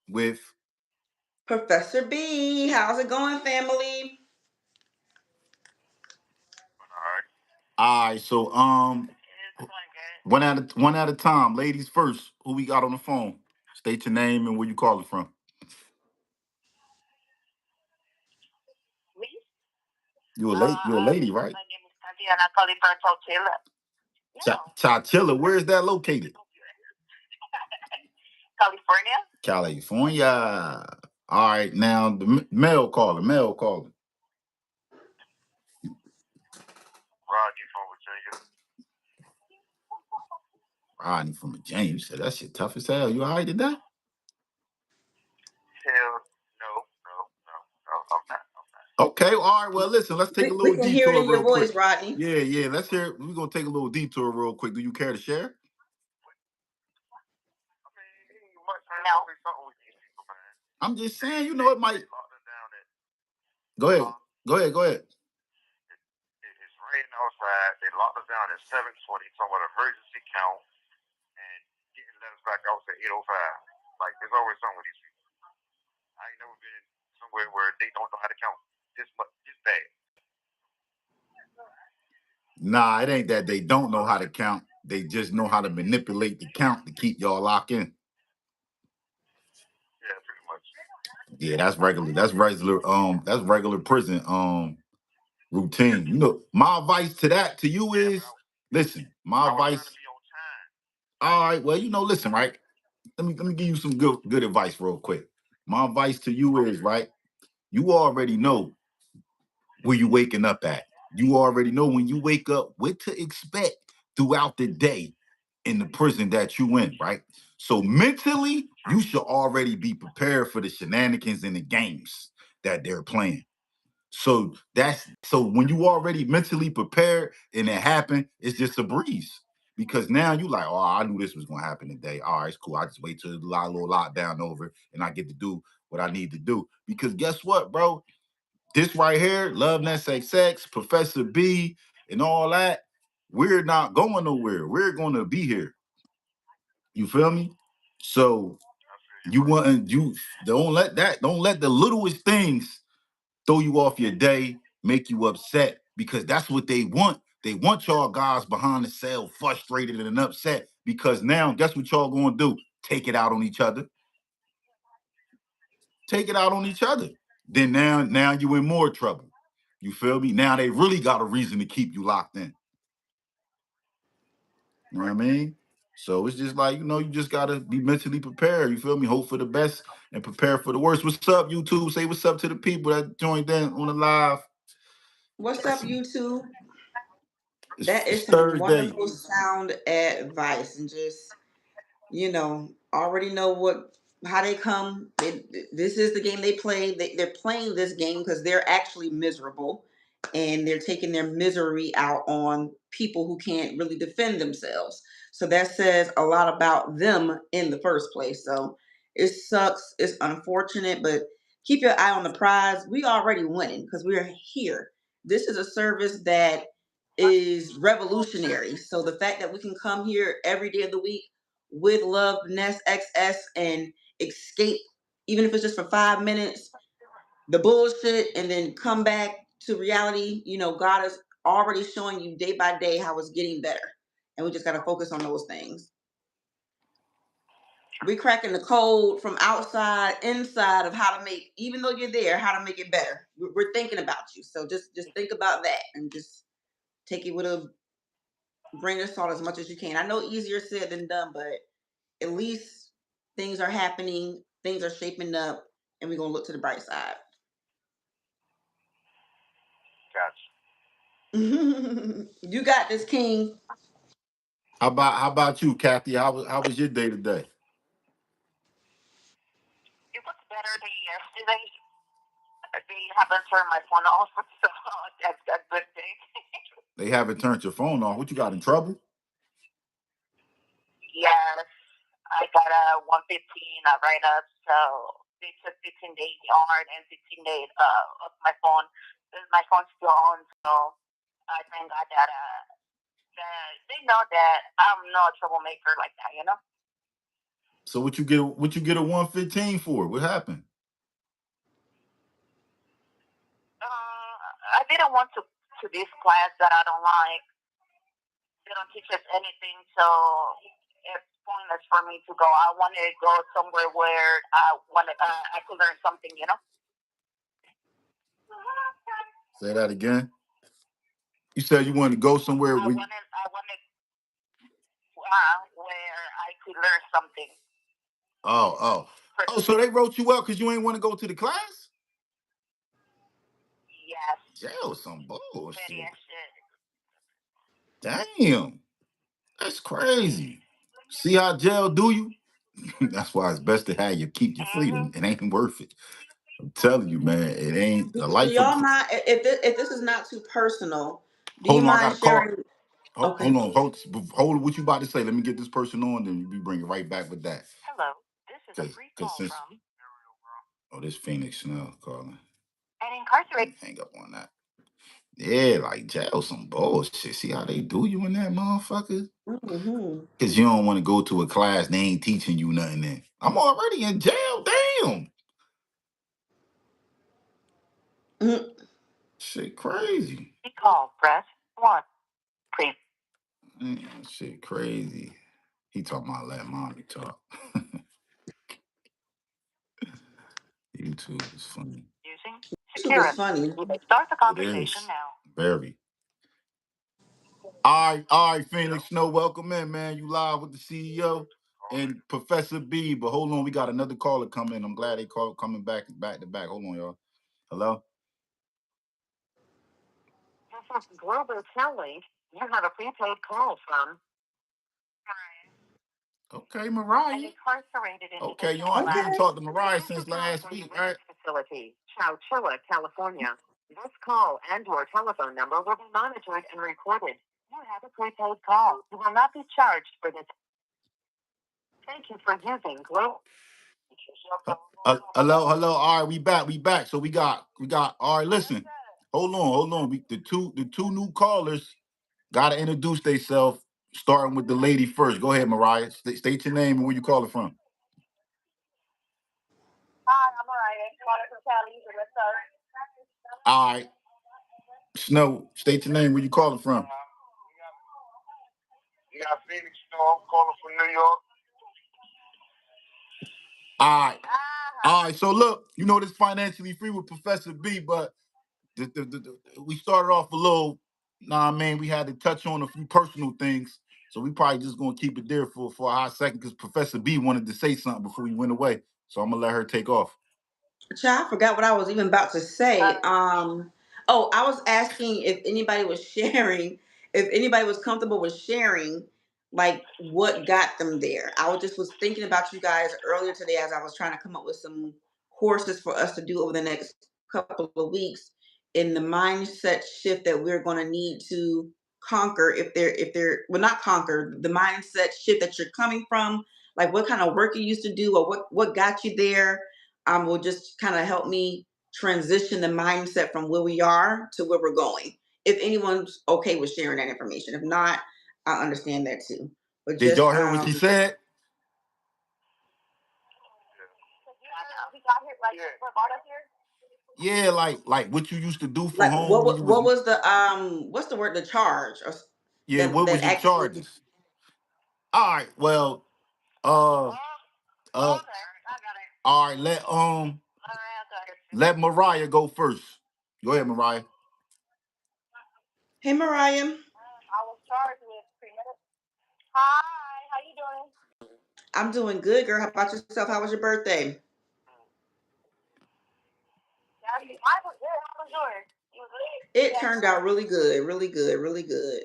with Professor B. How's it going, family? all right. So one at a time. Ladies first. Who we got on the phone? State your name and where you calling from. Me? You're a lady, right? My name is Tatiana calling from Tortilla. No, Chachilla. Where is that located? California? California. All right. Now the male caller. Male caller. Rodney from Virginia. Rodney from Virginia. You said that shit tough as hell. You all right today? Hell, no, I'm not. Okay, all right. Well, listen, let's take a We little can hear it detour in your real quick. voice, Rodney. Yeah, let's hear it. We're gonna take a little detour real quick. Do you care to share? No. I'm just saying, it might. Go ahead. Go ahead. It's raining outside. They locked us down at 7:20, talking about emergency count, and getting let us back out at 8:05. Like, there's always something with these people. I ain't never been somewhere where they don't know how to count this much, this bad. Nah, it ain't that they don't know how to count. They just know how to manipulate the count to keep y'all locked in. Yeah, pretty much. Yeah, that's regular. That's regular prison routine. My advice to you is listen. My advice. All right. Well, listen, right. Let me give you some good advice real quick. My advice to you is right. You already know where you waking up at. You already know when you wake up what to expect throughout the day in the prison that you in, right? So mentally, you should already be prepared for the shenanigans and the games that they're playing. So when you already mentally prepared and it happened, it's just a breeze. Because now you like, oh, I knew this was gonna happen today. All right, it's cool. I just wait till the little lockdown over and I get to do what I need to do. Because guess what, bro? This right here, LoveNestxx, Professor B, and all that, we're not going nowhere. We're gonna be here. You feel me? So you don't let the littlest things throw you off your day, make you upset, because that's what they want. They want y'all guys behind the cell frustrated and upset because now guess what y'all gonna do? Take it out on each other. Take it out on each other. Then now you in more trouble. You feel me? Now they really got a reason to keep you locked in. You know what I mean? So it's just like, you just gotta be mentally prepared. You feel me? Hope for the best and prepare for the worst. What's up, YouTube? Say what's up to the people that joined in on the live. What's up, YouTube? That It's is some Thursday. wonderful sound advice, and just already know how they come. This is the game they play. They're playing this game because they're actually miserable, and they're taking their misery out on people who can't really defend themselves. So that says a lot about them in the first place. So it sucks. It's unfortunate, but keep your eye on the prize. We already winning because we're here. This is a service that is revolutionary. So the fact that we can come here every day of the week with LoveNestxx and escape, even if it's just for 5 minutes, the bullshit, and then come back to reality. God is already showing you day by day how it's getting better. And we just got to focus on those things. We cracking the code from outside, inside of how to make, even though you're there, how to make it better. We're thinking about you. So just think about that and just take it with a grain of salt as much as you can. I know easier said than done, but at least things are happening, things are shaping up, and we're gonna look to the bright side. Gotcha. You got this, King. How about you, Kathy? How was your day today? It was better than yesterday. They haven't turned my phone off, so that's a good thing. They haven't turned your phone off. What, you got in trouble? Yes, I got a 115 write up, so they took 15 days on and 15 days of my phone. My phone's still on, so I thank God that they know that I'm not a troublemaker like that, So what you get? What you get a 115 for? What happened? I didn't want to this class that I don't like. They don't teach us anything, so it's pointless for me to go. I wanted to go somewhere where I could learn something, you know. Say that again. You said you wanted to go somewhere. I wanted where I could learn something. Oh. So they wrote you out because you ain't want to go to the class? Yes. Jail some bullshit. Shit. Damn. That's crazy. See how jail do you? That's why it's best to have you keep your freedom. It ain't worth it. I'm telling you, man. It ain't a Do life of. y'all mind if this is not too personal? Do you Hold on, I got mind a call. sharing? Hold Okay. on, hold what you about to say. Let me get this person on, then we bring it right back with that. Hello, this is a free call from. Oh, this Phoenix Snell calling. An incarcerated. Hang up on that. Yeah, like jail some bullshit. See how they do you in that motherfucker? Mm-hmm. Because you don't want to go to a class, they ain't teaching you nothing then. I'm already in jail, damn. Mm-hmm. Shit crazy. Call, press 1. Please. Man, shit crazy. He talking about let mommy talk. YouTube is funny. Using YouTube is funny. Start the conversation now. Very. All right, Phoenix Snow, welcome in, man. You live with the CEO and Professor B. But hold on, we got another caller coming. I'm glad they coming back to back. Hold on, y'all. Hello? This is Global Telly. You have a prepaid call from. Okay, Mariah. Incarcerated in Okay, you Okay. ain't talked to Mariah since last week, right? Facility, Chowchilla, California. This call and your telephone number will be monitored and recorded. You have a prepaid call. You will not be charged for this. Thank you for using Global. Hello. All right, we back. So we got. All right, listen. Hold on. The two new callers gotta introduce themselves. Starting with the lady first. Go ahead, Mariah. State your name and where you calling from. Hi, I'm Mariah. Calling from Cali. What's up? All right. Snow, state your name. Where you calling from? You got Phoenix Snow. I'm calling from New York. All right. So look, you know this financially free with Professor B, but we started off a little. Nah, man, we had to touch on a few personal things, so we probably just gonna keep it there for a hot second because Professor B wanted to say something before we went away, so I'm gonna let her take off. Child, I forgot what I was even about to say. Oh, I was asking if anybody was sharing, if anybody was comfortable with sharing, like what got them there. I was thinking about you guys earlier today as I was trying to come up with some courses for us to do over the next couple of weeks in the mindset shift that we're going to need to conquer if they're well, not conquer the mindset shift that you're coming from, like what kind of work you used to do or what got you there, will just kind of help me transition the mindset from where we are to where we're going. If anyone's okay with sharing that information, if not, I understand that too. But Did just y'all hear what she said? Yeah, like what you used to do for like home when you was. what was the what's the word, the charge or Yeah, that what was that your actually. charges? All right, well, uh, all right, let Mariah go first. Go ahead, Mariah. Hey Mariah. I was charged with premeditated. Hi, how you doing? I'm doing good, girl. How about yourself? How was your birthday? I was good. How was yours? You was good? It turned out really good, really good, really good.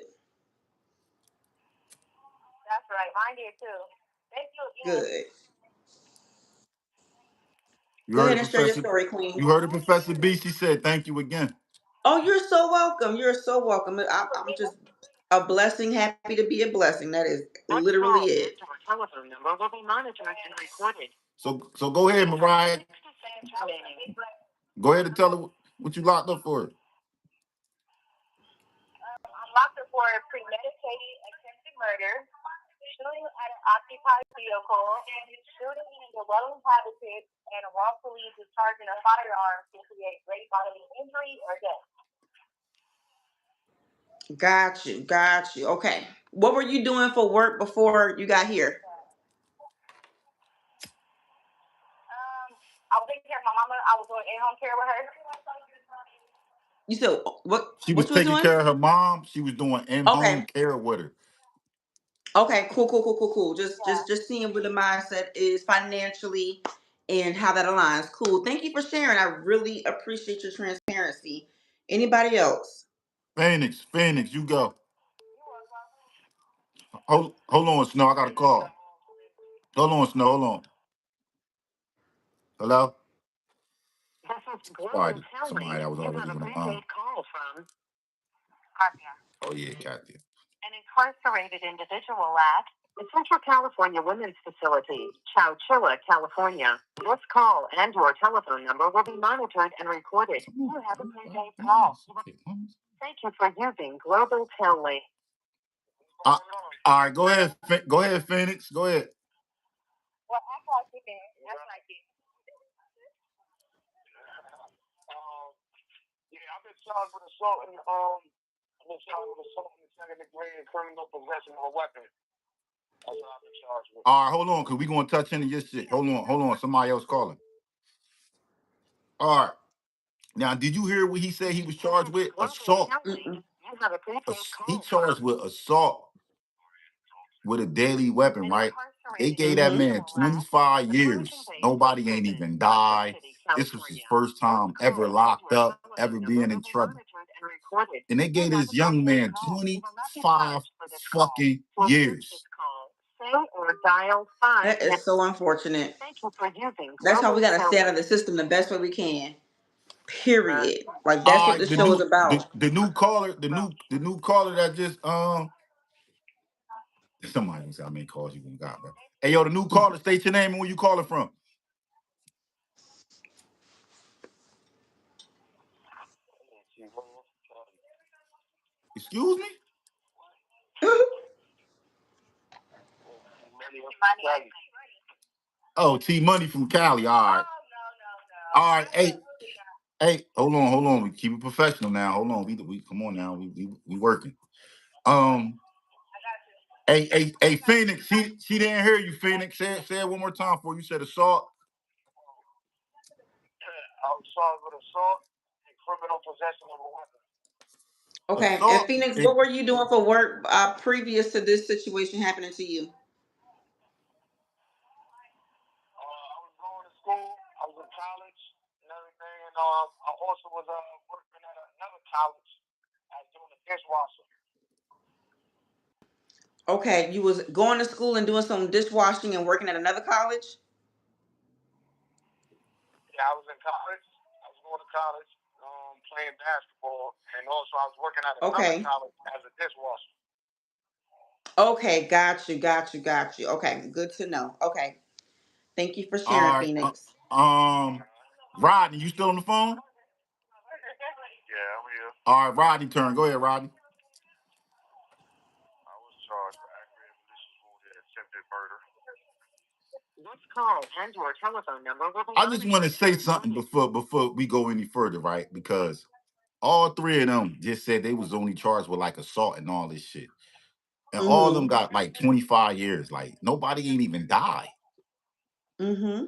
That's right. Mine did too. Thank you again. Good. You Go heard ahead it, and share your Professor. story, Queen. You heard it, Professor B. She said thank you again. Oh, you're so welcome. You're so welcome. I'm just a blessing, happy to be a blessing. That is literally it. Telephone number will be monitored and recorded. So go ahead, Mariah. Go ahead and tell her what you locked up for. I'm locked up for premeditated attempted murder, shooting at an occupied vehicle, shooting in a well-inhabited, and wrongfully discharging a firearm to create great bodily injury or death. Got you. Okay. What were you doing for work before you got here? I was taking care of my mama. I was doing in-home care with her. You said what? She was What you was taking doing? care of her mom. She was doing in-home Okay. care with her. Okay. Cool. Yeah. Just seeing where the mindset is financially and how that aligns. Cool. Thank you for sharing. I really appreciate your transparency. Anybody else? Phoenix, you go. Hold on, Snow. I got a call. Hold on, Snow. Hold on. Hello? This is Global Somebody that was You already have a on the prepaid call from Katya, Oh yeah, Kathy. an incarcerated individual at the Central California Women's Facility, Chowchilla, California. This call and your telephone number will be monitored and recorded. You have a prepaid call. Thank you for using Global Telly. All right, go ahead. Go ahead, Phoenix. Go ahead. Well, act like it then. Act like it. Yeah, I've been charged with assault and I've been charged with assault in the second degree and criminal possession of a weapon. That's what I've been charged with. All right, hold on, cause we gonna touch into your shit. Hold on. Somebody else calling. All right. Now, did you hear what he said he was charged with? Assault. Mm-mm. He charged with assault with a deadly weapon, right? They gave that Mm-hmm. man 25 years. Nobody ain't even died. This was his first time ever locked up, ever being in trouble. And they gave this young man 25 fucking years. That is so unfortunate. Thank you for using That's how we Global gotta stay out Telly. of the system the best way we can. Period. Like that's All what right, the show is about. the new caller, the new caller that just somebody say how many calls you gonna got, bro. Hey yo, the new caller, state your name and where you calling from. Excuse me? Oh, T Money from Cali. All right. All right. Hey, hold on. We keep it professional now. Hold on. We come on now. We working. Um, hey, Phoenix. She didn't hear you, Phoenix. Say it one more time for you. Said assault. I was charged with assault and criminal possession of a weapon. Okay. And Assault. Phoenix, what were you doing for work previous to this situation happening to you? I was going to school. I was in college and everything. And I also was working at another college as doing a dishwasher. Okay, you was going to school and doing some dishwashing and working at another college? Yeah, I was in college. I was going to college, playing basketball, and also I was working at another Okay. college as a dishwasher. Okay, got you. Okay, good to know. Okay. Thank you for sharing, All right. Phoenix. Rodney, you still on the phone? Yeah, I'm here. All right, Rodney, turn. Go ahead, Rodney. I was charged for aggravated malicious wound and attempted murder. This call and your telephone number will be I just want to say something before we go any further, right? Because all three of them just said they was only charged with like assault and all this shit. And all of them Mm-hmm. got like 25 years. Like nobody ain't even died. Mm-hmm.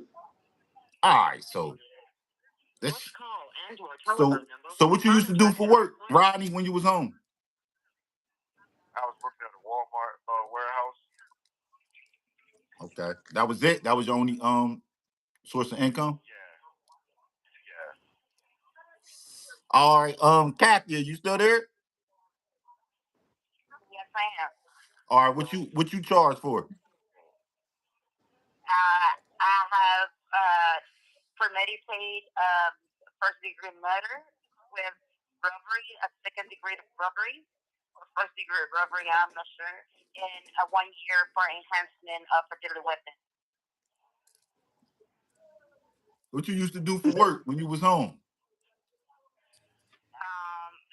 All right, so this call and your so telephone number so will what be you used to do for monitored. work, Rodney, when you was home? I was working at a Walmart warehouse. Okay. That was it. That was your only source of income? Yeah. All right. Kathy, you still there? Yes, I am. All right, what you charge for? I have premeditated first degree murder with robbery, a second degree robbery, or first degree robbery, I'm not sure, and a 1 year for enhancement of a deadly weapon. What you used to do for work when you was home?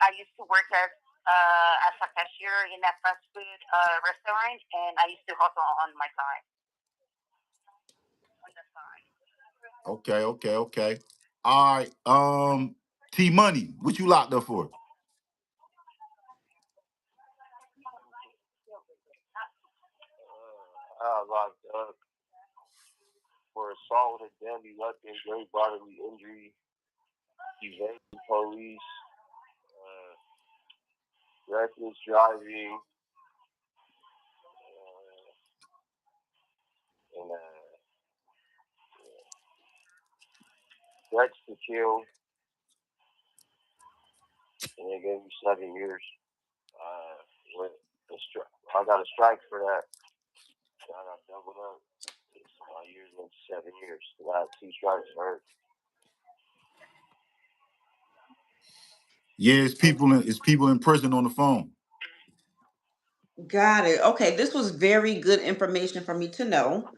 I used to work as as a cashier in a fast food restaurant, and I used to hustle on my side. On the side. Okay. All right. T Money, what you locked up for? I locked up for assault with a deadly weapon, great bodily injury, evading police, reckless driving, and threats to kill. And they gave me 7 years. I got a strike for that. I got doubled up. My years went 7 years. I had 2 strikes for it. Yeah, it's people in prison on the phone. Got it. Okay, this was very good information for me to know.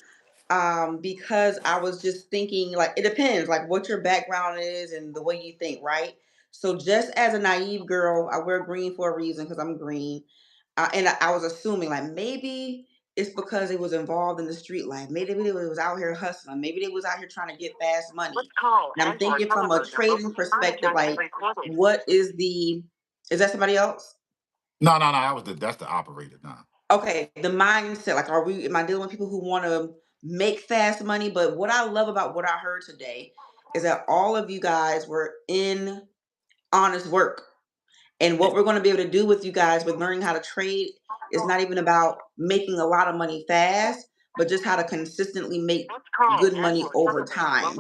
Because I was just thinking, like, it depends, like, what your background is and the way you think, right? So, just as a naive girl, I wear green for a reason because I'm green. And I was assuming, like, maybe it's because it was involved in the street life. Maybe it was out here hustling. Maybe they was out here trying to get fast money. And I'm thinking from a trading perspective, like, what is that somebody else? No. That's the operator. Nah. Okay, the mindset, like, am I dealing with people who want to make fast money? But what I love about what I heard today is that all of you guys were in honest work. And what we're going to be able to do with you guys with learning how to trade is not even about making a lot of money fast, but just how to consistently make good money over time.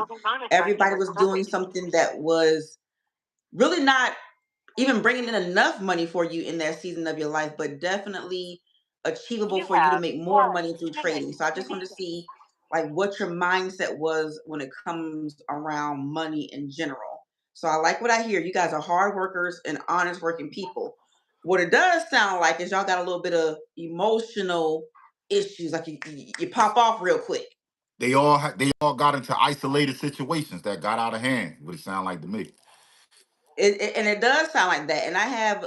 Everybody was doing something that was really not even bringing in enough money for you in that season of your life, but definitely achievable for you to make more money through trading. So I just want to see, like, what your mindset was when it comes around money in general. So I like what I hear. You guys are hard workers and honest working people. What it does sound like is y'all got a little bit of emotional issues, like you pop off real quick. They all got into isolated situations that got out of hand. What it sound like to me. And it does sound like that. And I have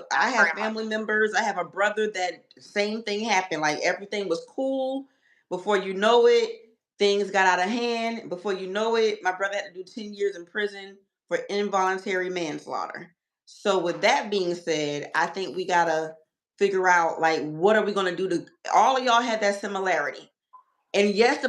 family members. I have a brother that same thing happened. Like, everything was cool. Before you know it, things got out of hand. Before you know it, my brother had to do 10 years in prison for involuntary manslaughter. So with that being said, I think we gotta figure out, like, what are we gonna do to all of y'all had that similarity. And yes,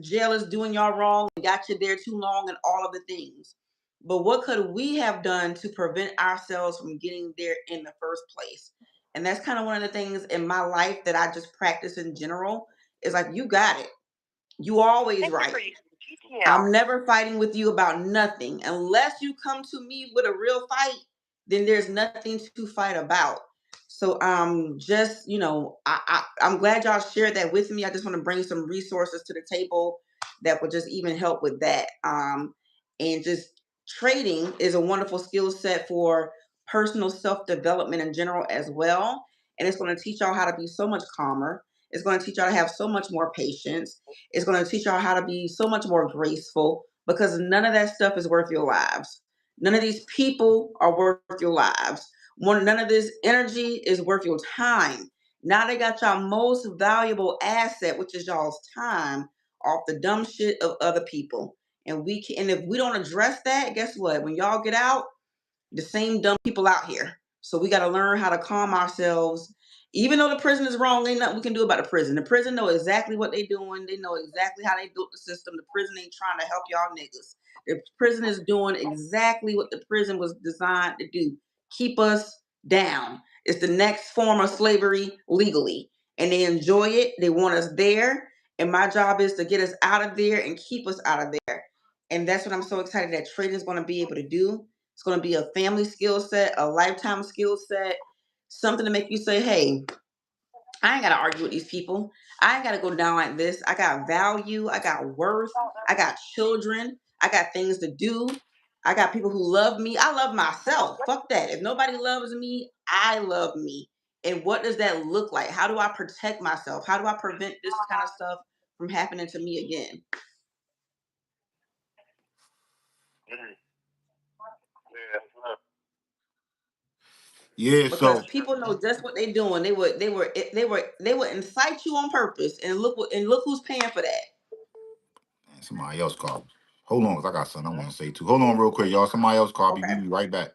jail is doing y'all wrong and got you there too long and all of the things. But what could we have done to prevent ourselves from getting there in the first place? And that's kind of one of the things in my life that I just practice in general. Is like, you got it. You always right. I'm never fighting with you about nothing. Unless you come to me with a real fight, then there's nothing to fight about. So just, I'm glad y'all shared that with me. I just want to bring some resources to the table that would just even help with that. And just trading is a wonderful skill set for personal self-development in general as well. And it's going to teach y'all how to be so much calmer. It's going to teach y'all to have so much more patience. It's going to teach y'all how to be so much more graceful, because none of that stuff is worth your lives. None of these people are worth your lives. None of this energy is worth your time. Now they got y'all most valuable asset, which is y'all's time, off the dumb shit of other people. And if we don't address that, guess what? When y'all get out, the same dumb people out here. So we got to learn how to calm ourselves. Even though the prison is wrong, ain't nothing we can do about the prison. The prison know exactly what they doing. They know exactly how they built the system. The prison ain't trying to help y'all niggas. The prison is doing exactly what the prison was designed to do. Keep us down. It's the next form of slavery legally. And they enjoy it. They want us there. And my job is to get us out of there and keep us out of there. And that's what I'm so excited that trading is going to be able to do. It's going to be a family skill set, a lifetime skill set, something to make you say, hey, I ain't got to argue with these people. I ain't got to go down like this. I got value. I got worth. I got children. I got things to do. I got people who love me. I love myself. Fuck that. If nobody loves me, I love me. And what does that look like? How do I protect myself? How do I prevent this kind of stuff from happening to me again? Yeah. Yeah, because so people know just what they're doing. They would incite you on purpose, and look who's paying for that. man, somebody else called. Hold on, 'cause I got something I want to say too. Hold on real quick, y'all. Somebody else called me. We Okay. be right back.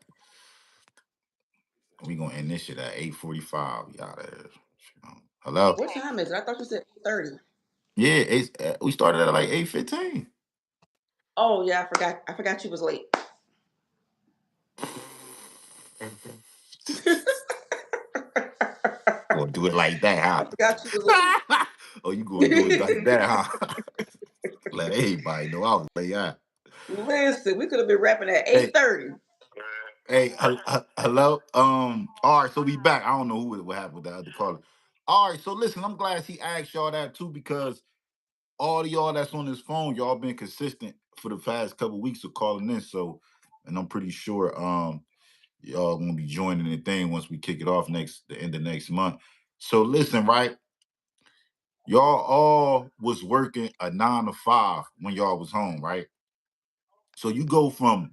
We gonna end this shit at 8:45. Y'all, hello? What time is it? I thought you said 8:30. Yeah, we started at like 8:15. Oh yeah, I forgot. I forgot you was late. Gonna do it like that, I forgot you was late. huh? Oh, you gonna do it like that, huh? Let everybody know I was late, huh? Listen, we could have been rapping at Hey, 8:30. hey, hello. All right, so we back. I don't know what happened with the other caller. All right, so listen, I'm glad he asked y'all that too because all of y'all that's on this phone, y'all been consistent for the past couple weeks of calling in. So, and I'm pretty sure y'all gonna be joining the thing once we kick it off the end of next month. So listen, right? Y'all all was working a 9 to 5 when y'all was home, right? So you go from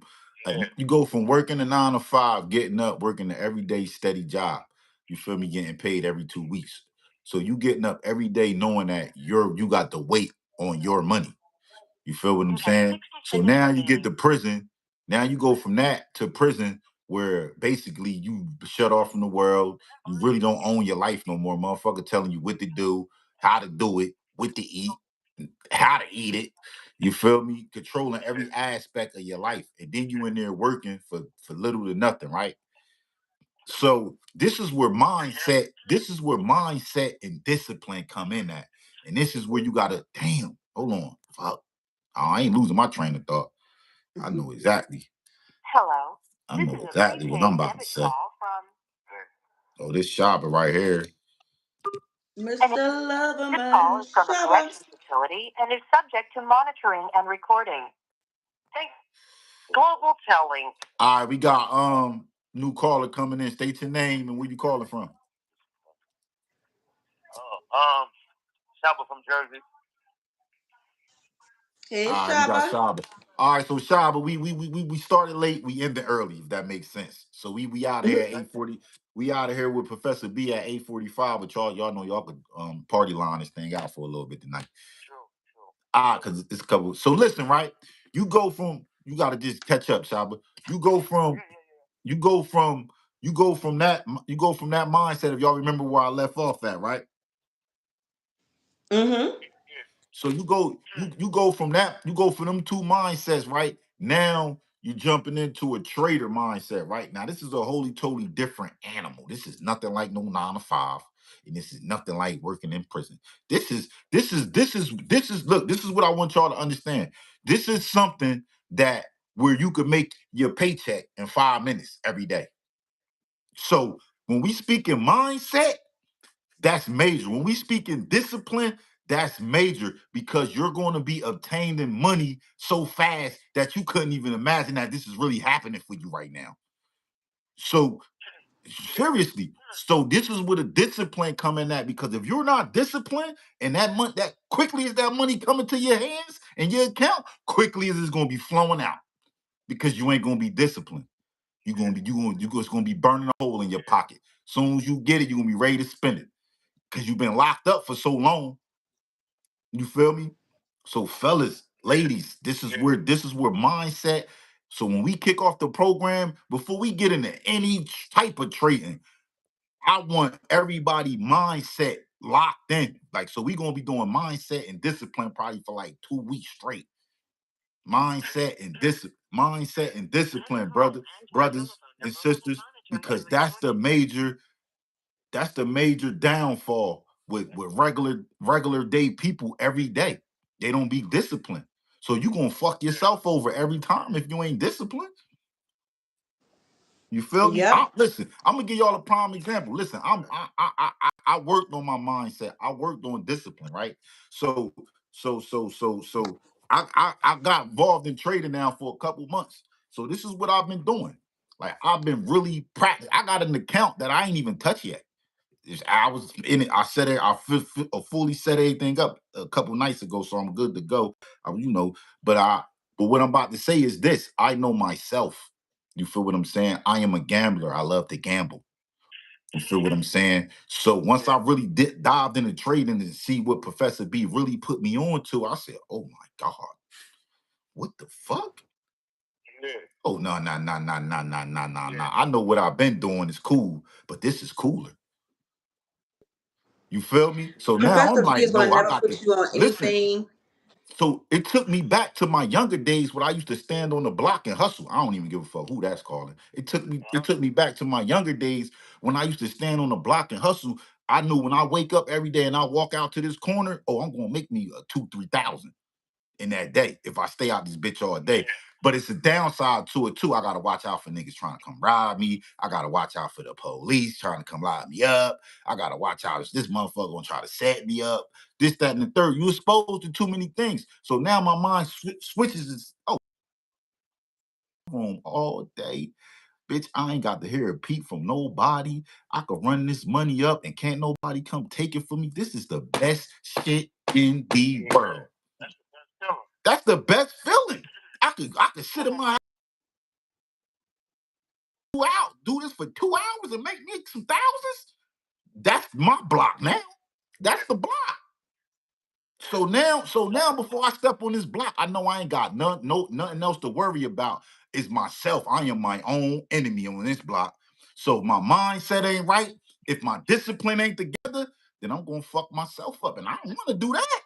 working a 9 to 5, getting up, working an everyday steady job. You feel me? Getting paid every 2 weeks. So you getting up every day knowing that you got the weight on your money. You feel what I'm saying? So now you get to prison. Now you go from that to prison where basically you shut off from the world. You really don't own your life no more. Motherfucker telling you what to do, how to do it, what to eat, how to eat it. You feel me? Controlling every aspect of your life. And then you in there working for little to nothing, right? So this is where mindset and discipline come in at. And this is where you gotta, damn, hold on. Fuck. Oh, I ain't losing my train of thought. I know exactly. Hello. I know exactly what I'm about to say. Oh, this shopper right here. Mr. Loverman Call is from a Shabba. collection facility and is subject to monitoring and recording. Thanks. Global telling. All right, we got new caller coming in. State your name and where you calling from. Shabba from Jersey. Hey All right, we got Shabba. Shaba. All right, so Shaba, we started late, we ended early, if that makes sense. So we out of here at 8:40. We out of here with Professor B at 8:45. But y'all know y'all could party line this thing out for a little bit tonight. Because it's a couple. So listen, right? You gotta just catch up, Shaba. You go from you go from you go from that mindset, if y'all remember where I left off at, right? Mm-hmm. So you go from that, you go from them two mindsets, right? Now you're jumping into a trader mindset, right? Now this is a wholly totally different animal. This is nothing like no 9 to 5, and this is nothing like working in prison. This is look, this is what I want y'all to understand. This is something that where you could make your paycheck in 5 minutes every day. So when we speak in mindset, that's major. When we speak in discipline, that's major because you're going to be obtaining money so fast that you couldn't even imagine that this is really happening for you right now. So seriously, so this is where the discipline come in at, because if you're not disciplined and that money, that quickly as that money coming to your hands and your account, quickly as it's going to be flowing out because you ain't going to be disciplined. It's going to be burning a hole in your pocket. Soon as you get it, you're going to be ready to spend it because you've been locked up for so long. You feel me? So fellas, ladies, this is where mindset. So when we kick off the program, before we get into any type of trading, I want everybody mindset locked in. Like, so we gonna be doing mindset and discipline probably for like 2 weeks straight. Mindset and discipline, brothers and sisters, because that's the major downfall with regular day people every day. They don't be disciplined. So you gonna fuck yourself over every time if you ain't disciplined. You feel me? Yep. Listen, I'm gonna give y'all a prime example. Listen, I worked on my mindset. I worked on discipline, right? So I got involved in trading now for a couple months. So this is what I've been doing. Like I've been really practicing. I got an account that I ain't even touched yet. I was in it. I set it. I fully set everything up a couple nights ago, so I'm good to go. But but what I'm about to say is this: I know myself. You feel what I'm saying? I am a gambler. I love to gamble. You feel what I'm saying? So once I really dived into trading and see what Professor B really put me on to, I said, oh my God, what the fuck? Yeah. Oh, no. I know what I've been doing is cool, but this is cooler. You feel me? So now I'm Professor B like, is gonna no, I never got put to you on listen. anything. So it took me back to my younger days when I used to stand on the block and hustle. I don't even give a fuck who that's calling. It took me back to my younger days when I used to stand on the block and hustle. I knew when I wake up every day and I walk out to this corner, oh, I'm gonna make me a 2,000-3,000 in that day if I stay out this bitch all day. But it's a downside to it too. I gotta watch out for niggas trying to come rob me. I gotta watch out for the police trying to come lock me up. I gotta watch out if this motherfucker gonna try to set me up. This, that, and the third. You exposed to too many things. So now my mind switches. Oh, home all day. Bitch, I ain't got to hear a peep from nobody. I could run this money up and can't nobody come take it from me. This is the best shit in the world. That's the best feeling. I could sit in my house, do this for 2 hours and make me some thousands. That's my block now. That's the block. So now before I step on this block, I know I ain't got nothing else to worry about. Is myself. I am my own enemy on this block. So my mindset ain't right. If my discipline ain't together, then I'm gonna fuck myself up. And I don't want to do that.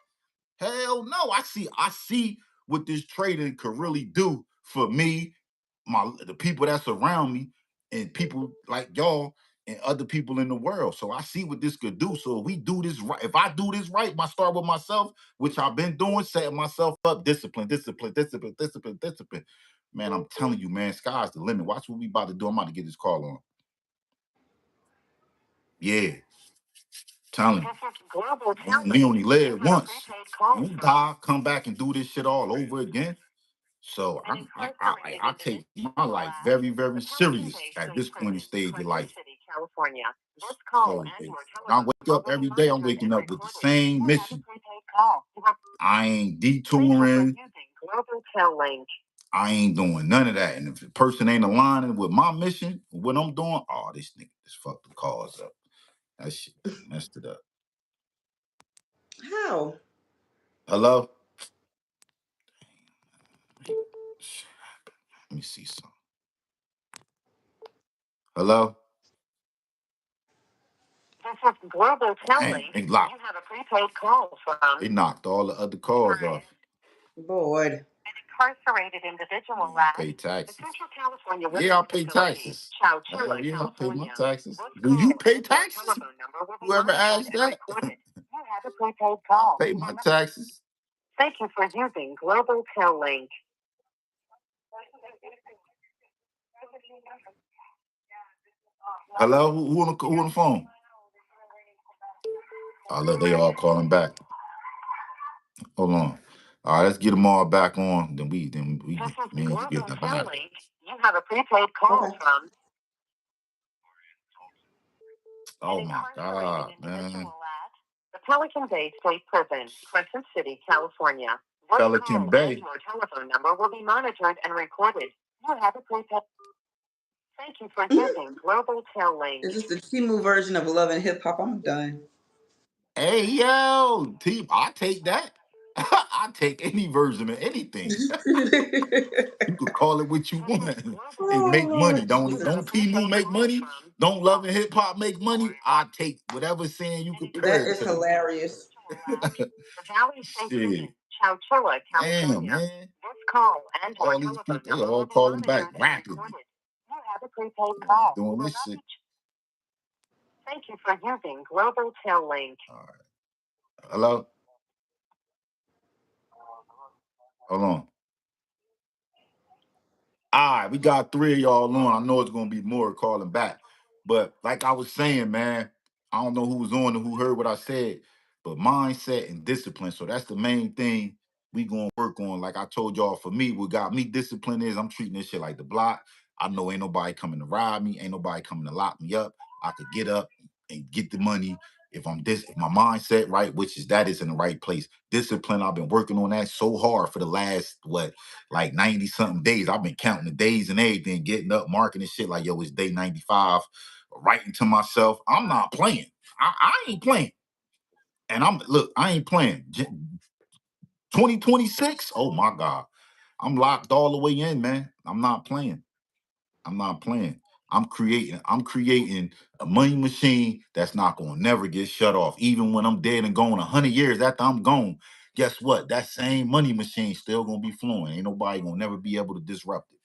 Hell no. I see what this trading could really do for me, the people that surround me, and people like y'all and other people in the world. So I see what this could do. So if we do this right, if I do this right, I start with myself, which I've been doing, setting myself up, discipline. Man, I'm telling you, man, sky's the limit. Watch what we about to do. I'm about to get this call on. Yeah. Telling you. We only live once. We die, come back and do this shit all over again. So I take my life very, very serious at this point in stage of life. So when I wake up every day, I'm waking up with the same mission. I ain't detouring. I ain't doing none of that. And if the person ain't aligning with my mission, what I'm doing, oh, this nigga just fucked the cause up. That shit messed it up. How? Hello? Let me see something. Hello? This is Global Telling. They locked. You have a prepaid call from. They knocked all the other calls off. Lord. An incarcerated individual Yeah, at pay taxes. the Central California Yeah, I pay taxes. Yeah, I pay my taxes. Do you pay taxes? Whoever asked that? You have a prepaid call. Pay my taxes. Thank you for using Global Tel Link. Hello, who on the phone? Oh, look, they all calling back. Hold on. All right, let's get them all back on. Then we ain't getting about it. You have a prepaid call from. Oh my God, man. The Pelican Bay State Prison, Crescent City, California. Pelican Bay. Your telephone number will be monitored and recorded. You have a prepaid. Thank you for using Global Tel Link. Is this the Timu version of Love and Hip Hop? I'm done. Hey, yo, team, I take that. I take any version of anything. You could call it what you want and make money. Don't Timu make money? Don't Love and Hip Hop make money? I take whatever saying you compare That it is to. hilarious. Shit. Chowchilla, Damn, California. man. This call and All these people, they all calling back rapidly. You have a prepaid call. Doing this shit. Thank you for using Global Tel Link. All right. Hello? Hold on. All right, we got 3 of y'all on. I know it's gonna be more calling back. But like I was saying, man, I don't know who was on and who heard what I said, but mindset and discipline. So that's the main thing we gonna work on. Like I told y'all, for me, what got me disciplined is I'm treating this shit like the block. I know ain't nobody coming to rob me, ain't nobody coming to lock me up. I could get up and get the money If my mindset right, which is that is in the right place. Discipline, I've been working on that so hard for the last like 90 something days. I've been counting the days and everything, getting up, marking and shit like, yo, it's day 95. Writing to myself, I'm not playing. I ain't playing. And I ain't playing. 2026, oh my God. I'm locked all the way in, man. I'm not playing. I'm not playing. I'm creating a money machine that's not gonna never get shut off. Even when I'm dead and gone 100 years after I'm gone, guess what? That same money machine still gonna be flowing. Ain't nobody gonna never be able to disrupt it.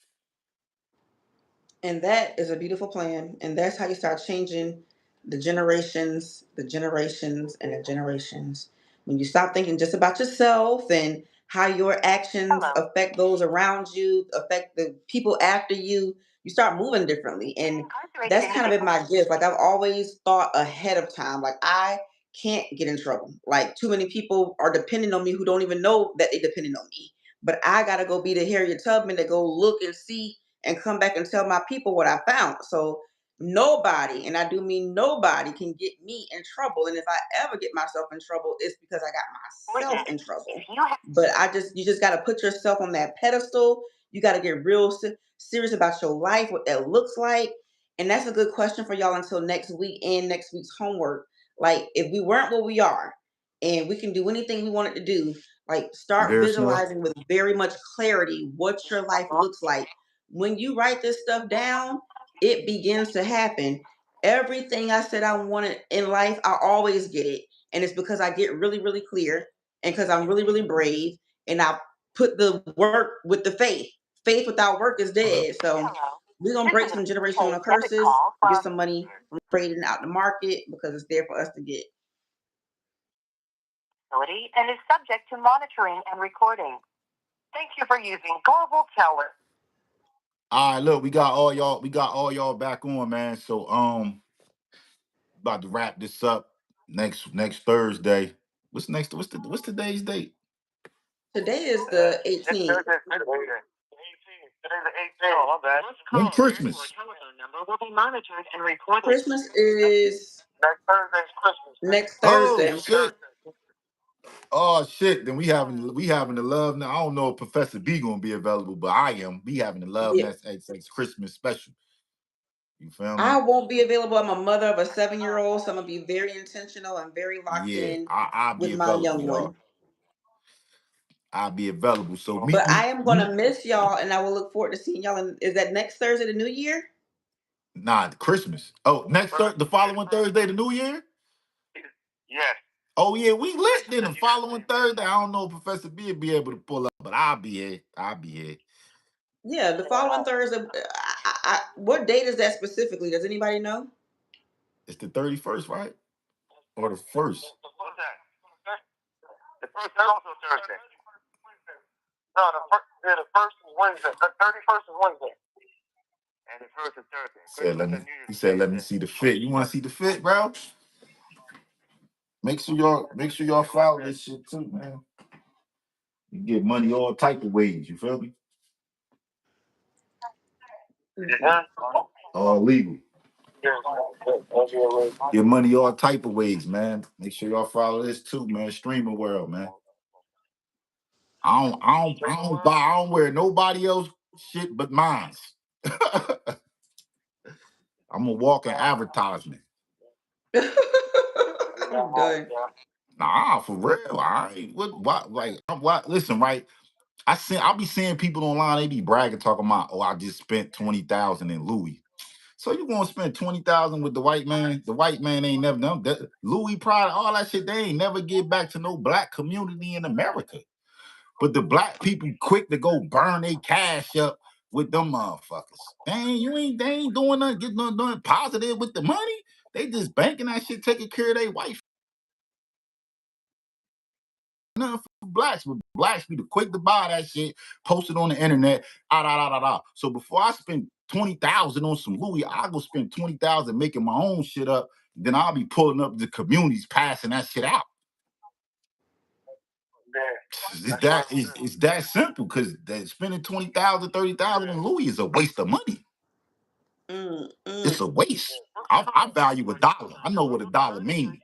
And that is a beautiful plan. And that's how you start changing the generations, the generations, and the generations. When you stop thinking just about yourself and how your actions affect those around you, affect the people after you start moving differently. And that's kind of been my gift. Like I've always thought ahead of time. Like I can't get in trouble. Like too many people are depending on me who don't even know that they're depending on me. But I gotta go be the Harriet Tubman to go look and see and come back and tell my people what I found. So nobody, and I do mean nobody, can get me in trouble. And if I ever get myself in trouble, it's because I got myself in trouble. But you just got to put yourself on that pedestal. You got to get real serious about your life, what that looks like. And that's a good question for y'all until next week and next week's homework. Like, if we weren't what we are and we can do anything we wanted to do, like, start Very Smith. visualizing with very much clarity what your life looks like. When you write this stuff down, it begins to happen. Everything I said I wanted in life, I always get it. And it's because I get really, really clear and because I'm really, really brave and I put the work with the faith. Faith without work is dead. So we're going to break some generational curses, get some money from trading out the market because it's there for us to get. And is subject to monitoring and recording. Thank you for using Global Teller. All right, look, we got all y'all back on, man. So about to wrap this up next Thursday. What's today's date? Today is the 18th. Today's the 18th. Oh, my bad. When Christmas? Will be monitored and recorded. Christmas is Next Thursday's Christmas. next Oh Thursday. shit. Oh shit. Then we having the love now. I don't know if Professor B gonna be available, but I am. We having the LoveNestxx Christmas special. You feel me? I won't be available. I'm a mother of a 7-year-old, so I'm gonna be very intentional and very locked Yeah, in I'll with be my available, young y'all. one. I'll be available. So But I am gonna miss y'all, and I will look forward to seeing y'all. Is that next Thursday, the New Year? Nah, Christmas. Oh, the following Thursday, the New Year? Yes. Oh yeah, we lit then the following Thursday. I don't know if Professor B will be able to pull up, but I'll be here. Yeah, the following Thursday. What date is that specifically? Does anybody know? It's the 31st, right? Or the first? What's that? The first is also Thursday. No, the first is Wednesday. The 31st is Wednesday. And the first is Thursday. He said, let me see the fit. You want to see the fit, bro? Make sure y'all follow this shit too, man. You get money all type of ways. You feel me? Yeah. All legal. Get money all type of ways, man. Make sure y'all follow this too, man. Streaming world, man. I don't wear nobody else shit but mine. I'm a walking advertisement. I'm done. Nah, for real. I ain't what listen, right? I'll be seeing people online, they be bragging, talking about, oh, I just spent 20,000 in Louis. So you gonna spend 20,000 with the white man? The white man ain't never done that. Louis Prada, all that shit, they ain't never give back to no black community in America. But the black people quick to go burn their cash up with them motherfuckers. They ain't doing nothing, getting nothing positive with the money. They just banking that shit, taking care of their wife. Nothing for blacks, but blacks be the quick to buy that shit, post it on the internet, So before I spend 20,000 on some Louis, I'll go spend 20,000 making my own shit up. Then I'll be pulling up the communities, passing that shit out. It's that simple because spending 20,000, 30,000 in Louis is a waste of money. It's a waste. I value $1. I know what $1 means.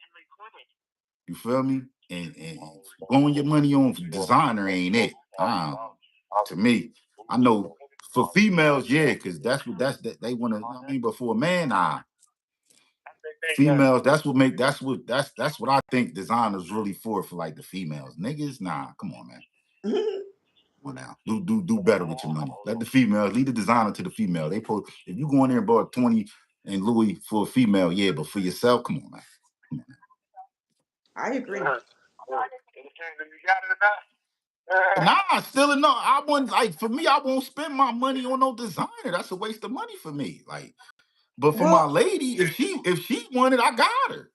You feel me? And blowing your money on designer ain't it. To me, I know for females, yeah, because that they want to. I mean, but for a man, nah. Females, that's what I think designers really for like the females. Niggas, nah, come on, man. Come on now. Do better with your money. Let the females lead the designer to the female. They put if you go in there and bought 20 and Louis for a female, yeah, but for yourself, come on, man. Come on, man. I agree. Nah, still no. I wouldn't like for me. I won't spend my money on no designer. That's a waste of money for me. Like, but for my Well, lady, if she wanted, I got her.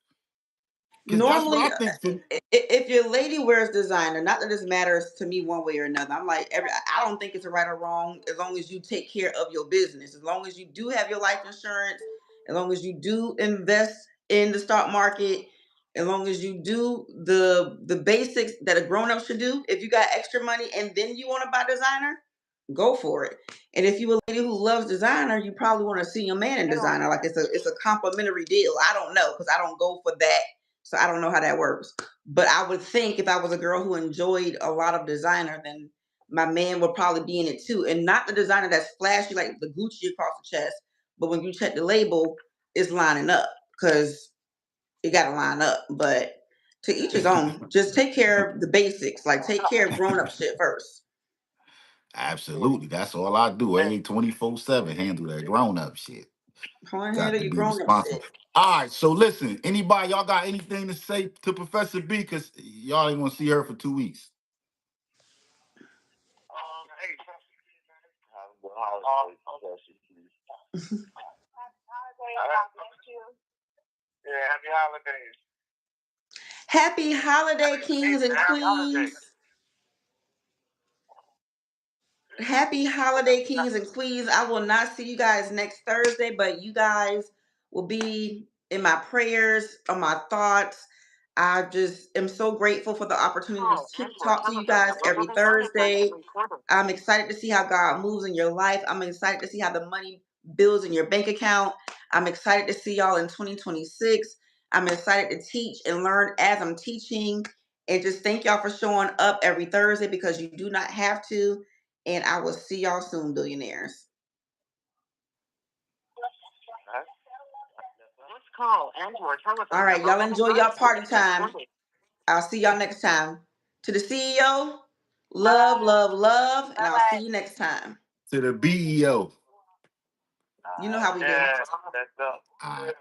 Cause that's what normally, I think. if your lady wears designer, not that this matters to me one way or another. I'm like I don't think it's a right or wrong as long as you take care of your business. As long as you do have your life insurance, as long as you do invest in the stock market, as long as you do the basics that a grown up should do. If you got extra money and then you want to buy designer, go for it. And if you a lady who loves designer, you probably want to see your man in designer. Like it's a complimentary deal. I don't know because I don't go for that, so I don't know how that works. But I would think if I was a girl who enjoyed a lot of designer, then my man would probably be in it too. And not the designer that's flashy like the Gucci across the chest, but when you check the label, it's lining up because it got to line up. But to each his own. Just take care of the basics. Like take care of grown up shit first. Absolutely, that's all I do. I ain't 24/7 handle that grown up shit. Go ahead, Got handle to your be grown up responsible. shit. All right, so listen, anybody, y'all got anything to say to Professor B? Because y'all ain't gonna see her for 2 weeks. Yeah, happy holidays. Happy holiday, kings and queens. Happy holiday, kings and queens. I will not see you guys next Thursday, but you guys will be in my prayers, on my thoughts. I just am so grateful for the opportunity to talk to you guys every Thursday. I'm excited to see how God moves in your life. I'm excited to see how the money builds in your bank account. I'm excited to see y'all in 2026. I'm excited to teach and learn as I'm teaching. And just thank y'all for showing up every Thursday because you do not have to. And I will see y'all soon, billionaires. All right, y'all enjoy y'all party time. I'll see y'all next time. To the CEO, love, love, love, and I'll see you next time. To the BEO. You know how we do. Yeah, that's up. All right.